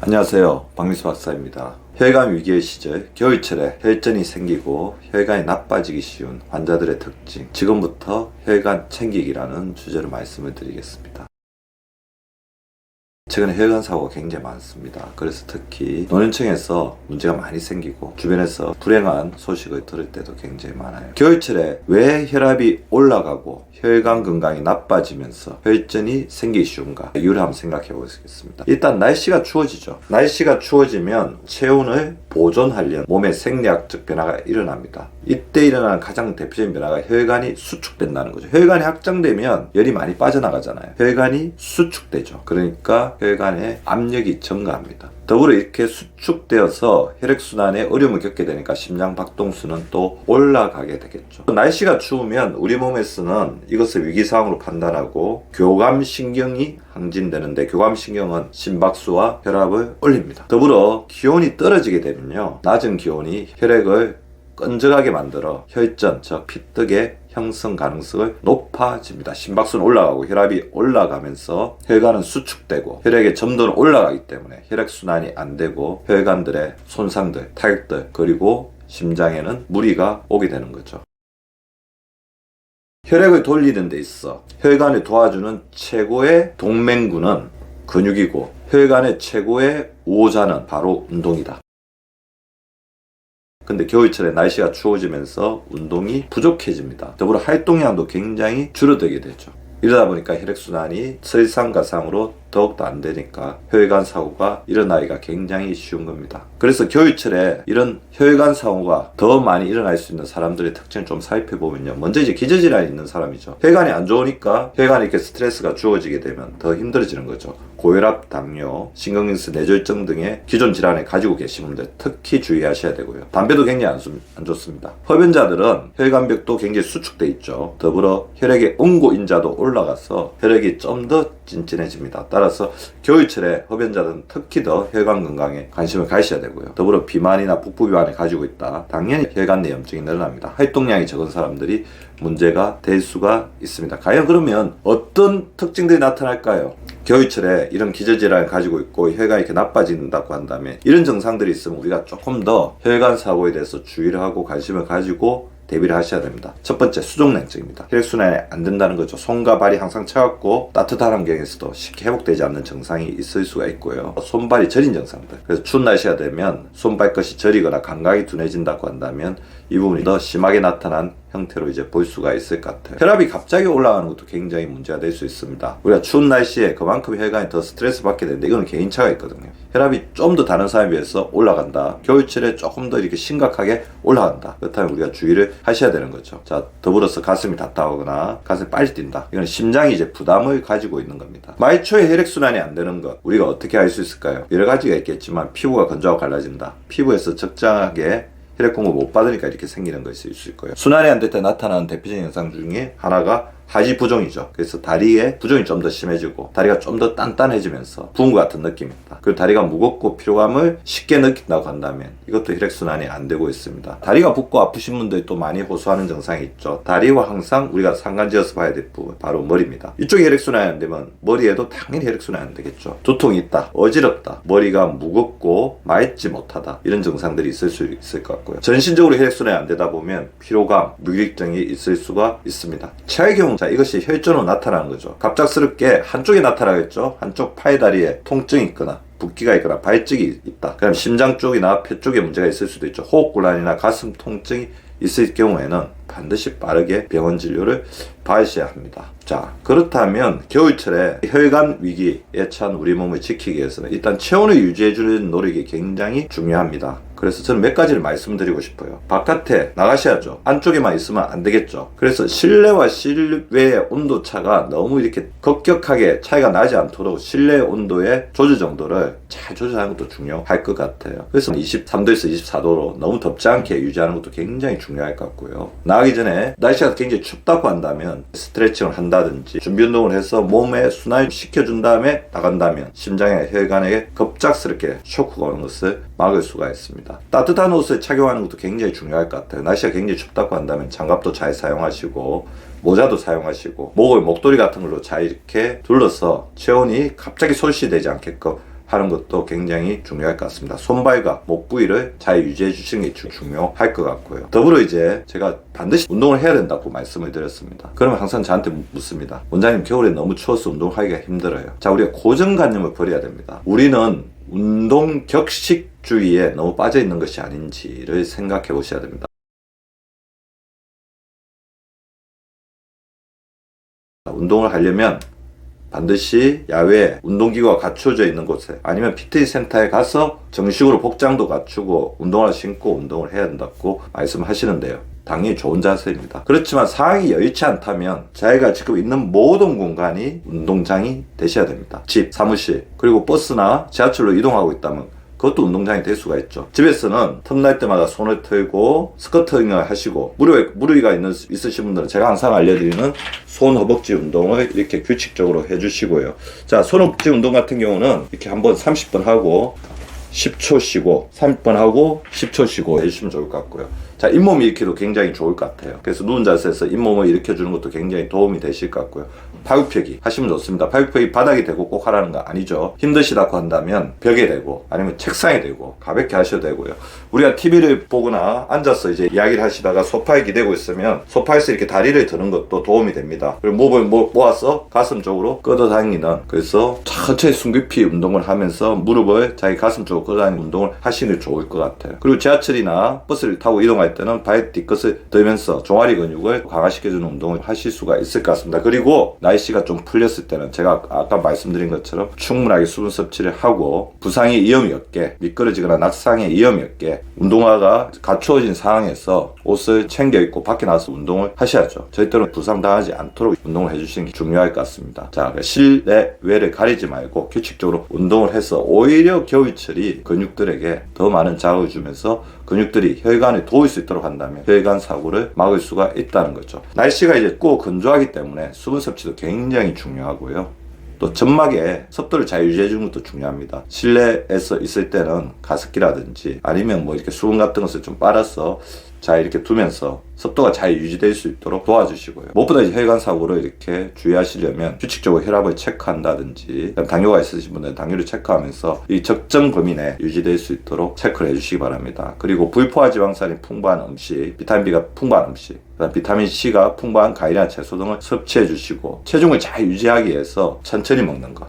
안녕하세요, 박미수 박사입니다. 혈관 위기의 시절, 겨울철에 혈전이 생기고 혈관이 나빠지기 쉬운 환자들의 특징, 지금부터 혈관 챙기기라는 주제로 말씀을 드리겠습니다. 최근에 혈관 사고가 굉장히 많습니다. 그래서 특히 노년층에서 문제가 많이 생기고 주변에서 불행한 소식을 들을 때도 굉장히 많아요. 겨울철에 왜 혈압이 올라가고 혈관 건강이 나빠지면서 혈전이 생기기 쉬운가? 이유를 한번 생각해 보겠습니다. 일단 날씨가 추워지죠. 날씨가 추워지면 체온을 보존하려는 몸의 생리학적 변화가 일어납니다. 이때 일어나는 가장 대표적인 변화가 혈관이 수축된다는 거죠. 혈관이 확장되면 열이 많이 빠져나가잖아요. 혈관이 수축되죠. 그러니까 혈관의 압력이 증가합니다. 더불어 이렇게 수축되어서 혈액순환에 어려움을 겪게 되니까 심장 박동수는 또 올라가게 되겠죠. 날씨가 추우면 우리 몸에서는 이것을 위기상황으로 판단하고 교감신경이 항진되는데, 교감신경은 심박수와 혈압을 올립니다. 더불어 기온이 떨어지게 되면요, 낮은 기온이 혈액을 끈적하게 만들어 혈전, 즉 피떡의 형성 가능성을 높아집니다. 심박수는 올라가고 혈압이 올라가면서 혈관은 수축되고 혈액의 점도는 올라가기 때문에 혈액순환이 안 되고 혈관들의 손상들, 타격들, 그리고 심장에는 무리가 오게 되는 거죠. 혈액을 돌리는 데 있어 혈관을 도와주는 최고의 동맹군은 근육이고, 혈관의 최고의 우호자는 바로 운동이다. 근데 겨울철에 날씨가 추워지면서 운동이 부족해집니다. 더불어 활동량도 굉장히 줄어들게 되죠. 이러다 보니까 혈액순환이 설상가상으로 더욱더 안 되니까 혈관 사고가 일어나기가 굉장히 쉬운 겁니다. 그래서 겨울철에 이런 혈관 사고가 더 많이 일어날 수 있는 사람들의 특징을 좀 살펴보면요, 먼저 이제 기저질환이 있는 사람이죠. 혈관이 안 좋으니까 혈관에 이렇게 스트레스가 주어지게 되면 더 힘들어지는 거죠. 고혈압, 당뇨, 심근경색, 뇌졸중 등의 기존 질환을 가지고 계신 분들 특히 주의하셔야 되고요. 담배도 굉장히 안 좋습니다. 흡연자들은 혈관벽도 굉장히 수축돼 있죠. 더불어 혈액의 응고인자도 올라가서 혈액이 좀 더 찐찐해집니다. 따라서 겨울철에 흡연자들은 특히 더 혈관 건강에 관심을 가셔야 되고요. 더불어 비만이나 복부 비만을 가지고 있다, 당연히 혈관 내 염증이 늘어납니다. 활동량이 적은 사람들이 문제가 될 수가 있습니다. 과연 그러면 어떤 특징들이 나타날까요? 겨울철에 이런 기저질환을 가지고 있고 혈관이 이렇게 나빠진다고 한다면, 이런 증상들이 있으면 우리가 조금 더 혈관 사고에 대해서 주의를 하고 관심을 가지고 대비를 하셔야 됩니다. 첫 번째, 수족냉증입니다. 혈액순환이 안 된다는 거죠. 손과 발이 항상 차갑고 따뜻한 환경에서도 쉽게 회복되지 않는 증상이 있을 수가 있고요. 손발이 저린 증상들, 그래서 추운 날씨가 되면 손발끝이 저리거나 감각이 둔해진다고 한다면 이 부분이 더 심하게 나타난 형태로 이제 볼 수가 있을 것 같아요. 혈압이 갑자기 올라가는 것도 굉장히 문제가 될 수 있습니다. 우리가 추운 날씨에 그만큼 혈관이 더 스트레스 받게 되는데, 이거는 개인차가 있거든요. 혈압이 좀 더 다른 사람에 비해서 올라간다, 겨울철에 조금 더 이렇게 심각하게 올라간다, 그렇다면 우리가 주의를 하셔야 되는 거죠. 자, 더불어서 가슴이 답답하거나 가슴이 빨리 뛴다, 이건 심장이 이제 부담을 가지고 있는 겁니다. 말초에 혈액순환이 안 되는 것, 우리가 어떻게 알 수 있을까요? 여러 가지가 있겠지만 피부가 건조하고 갈라진다, 피부에서 적정하게 혈액 공급 못 받으니까 이렇게 생기는 것일 수 있고요. 순환이 안 될 때 나타나는 대표적인 현상 중에 하나가 하지부종이죠. 그래서 다리에 부종이 좀 더 심해지고 다리가 좀 더 단단해지면서 부은 것 같은 느낌입니다. 그리고 다리가 무겁고 피로감을 쉽게 느낀다고 한다면 이것도 혈액순환이 안 되고 있습니다. 다리가 붓고 아프신 분들이 또 많이 호소하는 증상이 있죠. 다리와 항상 우리가 상관지어서 봐야 될 부분, 바로 머리입니다. 이쪽이 혈액순환이 안 되면 머리에도 당연히 혈액순환이 안 되겠죠. 두통이 있다, 어지럽다, 머리가 무겁고 맑지 못하다, 이런 증상들이 있을 수 있을 것 같고요. 전신적으로 혈액순환이 안 되다 보면 피로감, 무기력증이 있을 수가 있습니다. 최악의 경우, 자, 이것이 혈전으로 나타나는 거죠. 갑작스럽게 한쪽에 나타나겠죠. 한쪽 팔, 다리에 통증이 있거나 붓기가 있거나 발적이 있다. 그럼 심장 쪽이나 폐 쪽에 문제가 있을 수도 있죠. 호흡곤란이나 가슴 통증이 있을 경우에는 반드시 빠르게 병원 진료를 받으셔야 합니다. 자, 그렇다면 겨울철에 혈관 위기에 처한 우리 몸을 지키기 위해서는 일단 체온을 유지해주는 노력이 굉장히 중요합니다. 그래서 저는 몇 가지를 말씀드리고 싶어요. 바깥에 나가셔야죠. 안쪽에만 있으면 안 되겠죠. 그래서 실내와 실외의 온도 차가 너무 이렇게 급격하게 차이가 나지 않도록 실내 온도의 조절 정도를 잘 조절하는 것도 중요할 것 같아요. 그래서 23도에서 24도로 너무 덥지 않게 유지하는 것도 굉장히 중요할 것 같고요. 나가기 전에 날씨가 굉장히 춥다고 한다면 스트레칭을 한다든지 준비 운동을 해서 몸에 순환을 시켜준 다음에 나간다면 심장에 혈관에 급작스럽게 쇼크가 오는 것을 막을 수가 있습니다. 따뜻한 옷을 착용하는 것도 굉장히 중요할 것 같아요. 날씨가 굉장히 춥다고 한다면 장갑도 잘 사용하시고 모자도 사용하시고 목도리 같은 걸로 잘 이렇게 둘러서 체온이 갑자기 솔시되지 않게끔 하는 것도 굉장히 중요할 것 같습니다. 손발과 목 부위를 잘 유지해 주시는 게 중요할 것 같고요. 더불어 이제 제가 반드시 운동을 해야 된다고 말씀을 드렸습니다. 그러면 항상 저한테 묻습니다. 원장님, 겨울에 너무 추워서 운동하기가 힘들어요. 자, 우리가 고정관념을 버려야 됩니다. 우리는 운동 격식주의에 너무 빠져 있는 것이 아닌지를 생각해 보셔야 됩니다. 운동을 하려면 반드시 야외에 운동기구가 갖춰져 있는 곳에 아니면 피트니스 센터에 가서 정식으로 복장도 갖추고 운동화를 신고 운동을 해야 된다고 말씀하시는데요. 당연히 좋은 자세입니다. 그렇지만 상황이 여의치 않다면 자기가 지금 있는 모든 공간이 운동장이 되셔야 됩니다. 집, 사무실, 그리고 버스나 지하철로 이동하고 있다면 그것도 운동장이 될 수가 있죠. 집에서는 틈날 때마다 손을 털고 스쿼팅을 하시고 무리가 있으신 분들은 제가 항상 알려드리는 손 허벅지 운동을 이렇게 규칙적으로 해주시고요. 자, 손 허벅지 운동 같은 경우는 이렇게 한번 30번 하고 10초 쉬고 30번 하고 10초 쉬고 해주시면 좋을 것 같고요. 자, 잇몸 일으키도 굉장히 좋을 것 같아요. 그래서 누운 자세에서 잇몸을 일으켜주는 것도 굉장히 도움이 되실 것 같고요. 팔굽혀기 하시면 좋습니다. 팔굽혀기 바닥에 대고 꼭 하라는 거 아니죠. 힘드시다고 한다면 벽에 대고 아니면 책상에 대고 가볍게 하셔도 되고요. 우리가 TV를 보거나 앉아서 이제 이야기를 하시다가 소파에 기대고 있으면 소파에서 이렇게 다리를 드는 것도 도움이 됩니다. 그리고 목을 모아서 가슴 쪽으로 끌어당기는, 그래서 천천히 숨 깊이 운동을 하면서 무릎을 자기 가슴 쪽으로 끌어당기는 운동을 하시는 게 좋을 것 같아요. 그리고 지하철이나 버스를 타고 이동할 때는 발 뒤끝을 들면서 종아리 근육을 강화시켜주는 운동을 하실 수가 있을 것 같습니다. 그리고 날씨가 좀 풀렸을 때는 제가 아까 말씀드린 것처럼 충분하게 수분 섭취를 하고 부상의 위험이 없게, 미끄러지거나 낙상의 위험이 없게 운동화가 갖추어진 상황에서 옷을 챙겨 입고 밖에 나가서 운동을 하셔야죠. 절대로 부상당하지 않도록 운동을 해주시는 게 중요할 것 같습니다. 자, 실내 외를 가리지 말고 규칙적으로 운동을 해서 오히려 겨울철이 근육들에게 더 많은 자극을 주면서 근육들이 혈관에 도울 수 있도록 한다면 혈관 사고를 막을 수가 있다는 거죠. 날씨가 이제 꼭 건조하기 때문에 수분 섭취도 굉장히 중요하고요. 또 점막에 습도를 잘 유지해 주는 것도 중요합니다. 실내에서 있을 때는 가습기라든지 아니면 뭐 이렇게 수분 같은 것을 좀 빨아서 잘 이렇게 두면서 습도가 잘 유지될 수 있도록 도와주시고요. 무엇보다 이제 혈관 사고를 이렇게 주의하시려면 규칙적으로 혈압을 체크한다든지, 당뇨가 있으신 분들은 당뇨를 체크하면서 이 적정 범위 내에 유지될 수 있도록 체크를 해주시기 바랍니다. 그리고 불포화 지방산이 풍부한 음식, 비타민 B가 풍부한 음식, 비타민 C가 풍부한 과일이나 채소 등을 섭취해 주시고 체중을 잘 유지하기 위해서 천천히 먹는 것,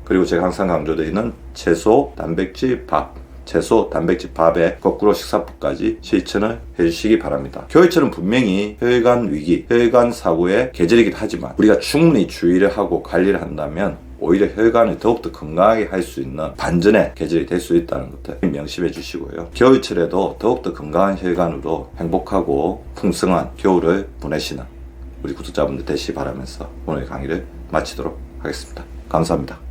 그리고 제가 항상 강조드리는 채소, 단백질, 밥, 채소, 단백질, 밥에 거꾸로 식사법까지 실천을 해주시기 바랍니다. 겨울철은 분명히 혈관 위기, 혈관 사고의 계절이긴 하지만 우리가 충분히 주의를 하고 관리를 한다면 오히려 혈관을 더욱더 건강하게 할 수 있는 반전의 계절이 될 수 있다는 것들 명심해 주시고요. 겨울철에도 더욱더 건강한 혈관으로 행복하고 풍성한 겨울을 보내시는 우리 구독자분들 되시기 바라면서 오늘 강의를 마치도록 하겠습니다. 감사합니다.